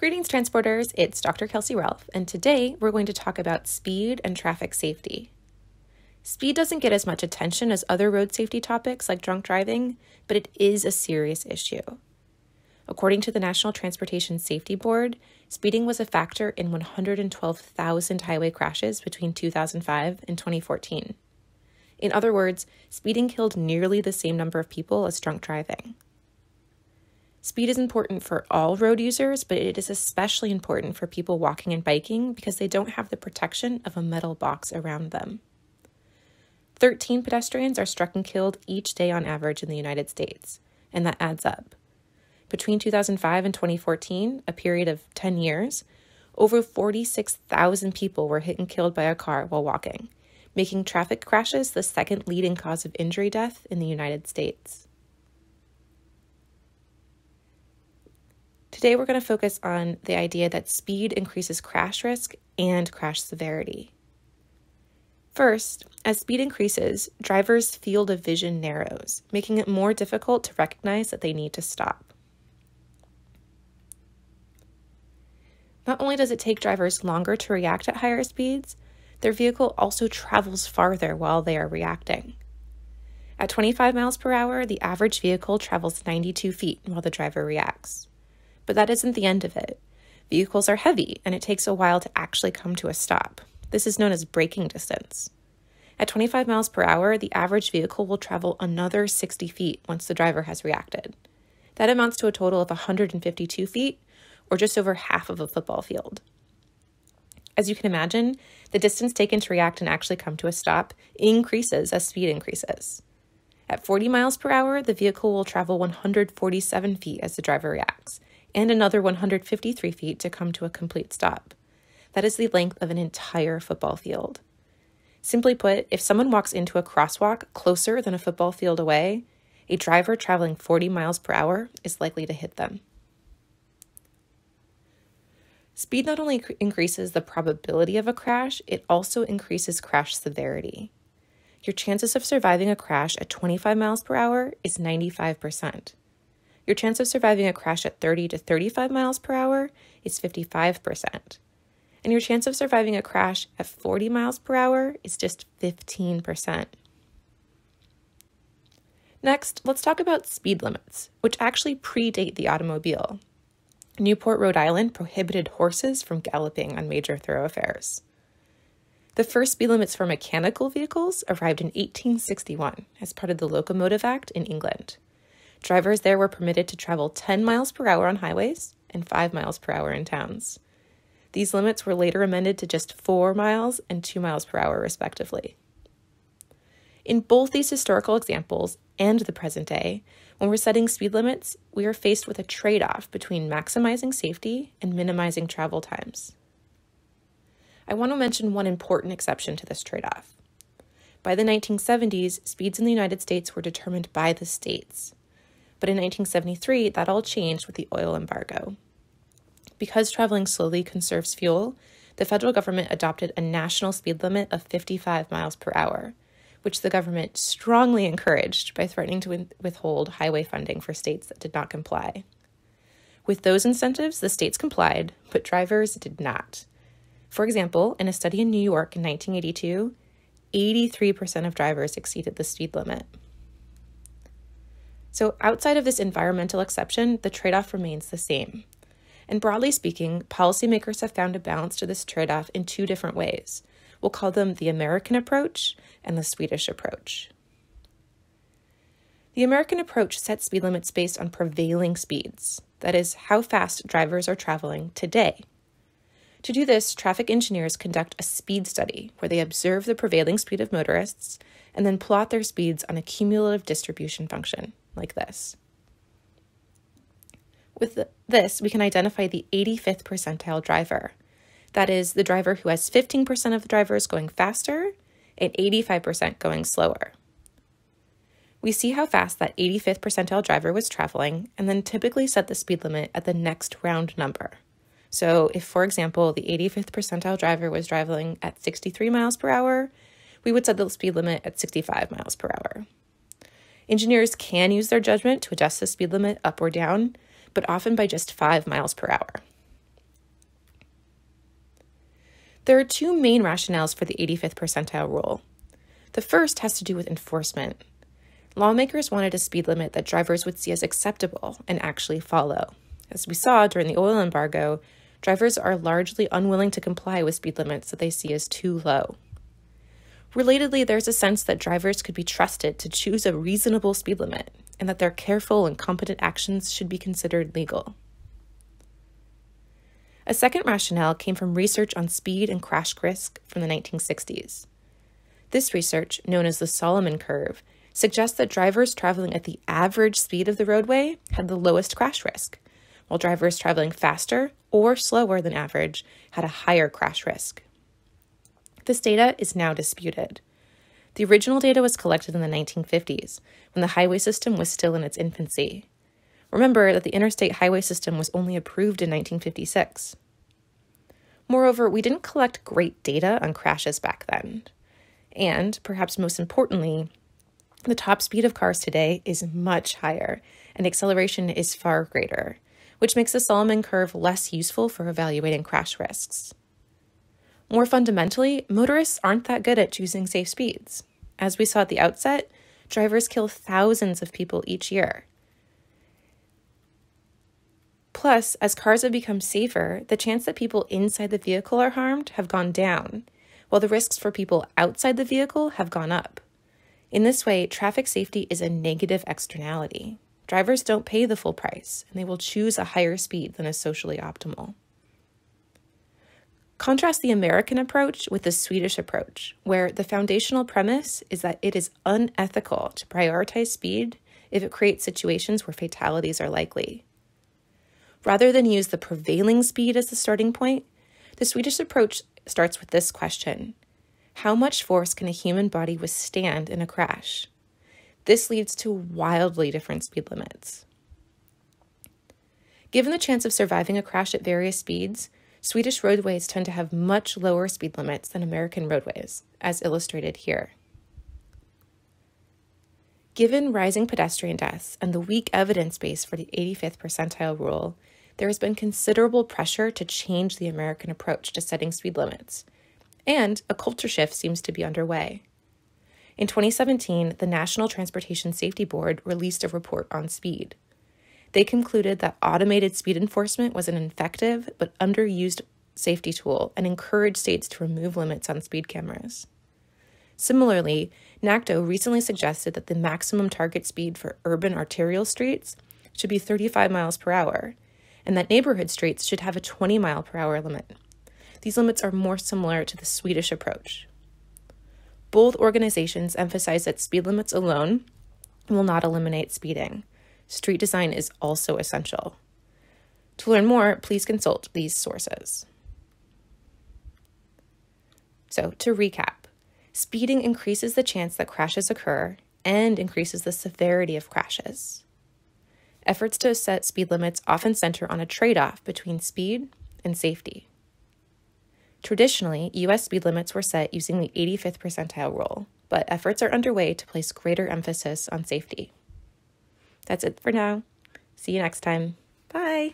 Greetings, transporters. It's Dr. Kelsey Ralph, and today we're going to talk about speed and traffic safety. Speed doesn't get as much attention as other road safety topics like drunk driving, but it is a serious issue. According to the National Transportation Safety Board, speeding was a factor in 112,000 highway crashes between 2005 and 2014. In other words, speeding killed nearly the same number of people as drunk driving. Speed is important for all road users, but it is especially important for people walking and biking because they don't have the protection of a metal box around them. 13 pedestrians are struck and killed each day on average in the United States, and that adds up. Between 2005 and 2014, a period of 10 years, over 46,000 people were hit and killed by a car while walking, making traffic crashes the second leading cause of injury death in the United States. Today, we're going to focus on the idea that speed increases crash risk and crash severity. First, as speed increases, drivers' field of vision narrows, making it more difficult to recognize that they need to stop. Not only does it take drivers longer to react at higher speeds, their vehicle also travels farther while they are reacting. At 25 miles per hour, the average vehicle travels 92 feet while the driver reacts. But that isn't the end of it. Vehicles are heavy, and it takes a while to actually come to a stop. This is known as braking distance. At 25 miles per hour, the average vehicle will travel another 60 feet once the driver has reacted. That amounts to a total of 152 feet, or just over half of a football field. As you can imagine, the distance taken to react and actually come to a stop increases as speed increases. At 40 miles per hour, the vehicle will travel 147 feet as the driver reacts, and another 153 feet to come to a complete stop. That is the length of an entire football field. Simply put, if someone walks into a crosswalk closer than a football field away, a driver traveling 40 miles per hour is likely to hit them. Speed not only increases the probability of a crash, it also increases crash severity. Your chances of surviving a crash at 25 miles per hour is 95%. Your chance of surviving a crash at 30 to 35 miles per hour is 55%. And your chance of surviving a crash at 40 miles per hour is just 15%. Next, let's talk about speed limits, which actually predate the automobile. Newport, Rhode Island prohibited horses from galloping on major thoroughfares. The first speed limits for mechanical vehicles arrived in 1861 as part of the Locomotive Act in England. Drivers there were permitted to travel 10 miles per hour on highways and 5 miles per hour in towns. These limits were later amended to just 4 miles and 2 miles per hour, respectively. In both these historical examples and the present day, when we're setting speed limits, we are faced with a trade-off between maximizing safety and minimizing travel times. I want to mention one important exception to this trade-off. By the 1970s, speeds in the United States were determined by the states. But in 1973, that all changed with the oil embargo. Because traveling slowly conserves fuel, the federal government adopted a national speed limit of 55 miles per hour, which the government strongly encouraged by threatening to withhold highway funding for states that did not comply. With those incentives, the states complied, but drivers did not. For example, in a study in New York in 1982, 83% of drivers exceeded the speed limit. So outside of this environmental exception, the trade-off remains the same. And broadly speaking, policymakers have found a balance to this trade-off in two different ways. We'll call them the American approach and the Swedish approach. The American approach sets speed limits based on prevailing speeds, that is, how fast drivers are traveling today. To do this, traffic engineers conduct a speed study where they observe the prevailing speed of motorists and then plot their speeds on a cumulative distribution function, like this. With this, we can identify the 85th percentile driver. That is, the driver who has 15% of the drivers going faster and 85% going slower. We see how fast that 85th percentile driver was traveling and then typically set the speed limit at the next round number. So if, for example, the 85th percentile driver was traveling at 63 miles per hour, we would set the speed limit at 65 miles per hour. Engineers can use their judgment to adjust the speed limit up or down, but often by just 5 miles per hour. There are two main rationales for the 85th percentile rule. The first has to do with enforcement. Lawmakers wanted a speed limit that drivers would see as acceptable and actually follow. As we saw during the oil embargo, drivers are largely unwilling to comply with speed limits that they see as too low. Relatedly, there's a sense that drivers could be trusted to choose a reasonable speed limit and that their careful and competent actions should be considered legal. A second rationale came from research on speed and crash risk from the 1960s. This research, known as the Solomon curve, suggests that drivers traveling at the average speed of the roadway had the lowest crash risk, while drivers traveling faster or slower than average had a higher crash risk. This data is now disputed. The original data was collected in the 1950s, when the highway system was still in its infancy. Remember that the interstate highway system was only approved in 1956. Moreover, we didn't collect great data on crashes back then. And, perhaps most importantly, the top speed of cars today is much higher, and acceleration is far greater, which makes the Solomon curve less useful for evaluating crash risks. More fundamentally, motorists aren't that good at choosing safe speeds. As we saw at the outset, drivers kill thousands of people each year. Plus, as cars have become safer, the chance that people inside the vehicle are harmed have gone down, while the risks for people outside the vehicle have gone up. In this way, traffic safety is a negative externality. Drivers don't pay the full price, and they will choose a higher speed than is socially optimal. Contrast the American approach with the Swedish approach, where the foundational premise is that it is unethical to prioritize speed if it creates situations where fatalities are likely. Rather than use the prevailing speed as the starting point, the Swedish approach starts with this question: how much force can a human body withstand in a crash? This leads to wildly different speed limits. Given the chance of surviving a crash at various speeds, Swedish roadways tend to have much lower speed limits than American roadways, as illustrated here. Given rising pedestrian deaths and the weak evidence base for the 85th percentile rule, there has been considerable pressure to change the American approach to setting speed limits, and a culture shift seems to be underway. In 2017, the National Transportation Safety Board released a report on speed. They concluded that automated speed enforcement was an effective but underused safety tool and encouraged states to remove limits on speed cameras. Similarly, NACTO recently suggested that the maximum target speed for urban arterial streets should be 35 miles per hour, and that neighborhood streets should have a 20-mile-per-hour limit. These limits are more similar to the Swedish approach. Both organizations emphasize that speed limits alone will not eliminate speeding. Street design is also essential. To learn more, please consult these sources. So, to recap, speeding increases the chance that crashes occur and increases the severity of crashes. Efforts to set speed limits often center on a trade-off between speed and safety. Traditionally, U.S. speed limits were set using the 85th percentile rule, but efforts are underway to place greater emphasis on safety. That's it for now. See you next time. Bye.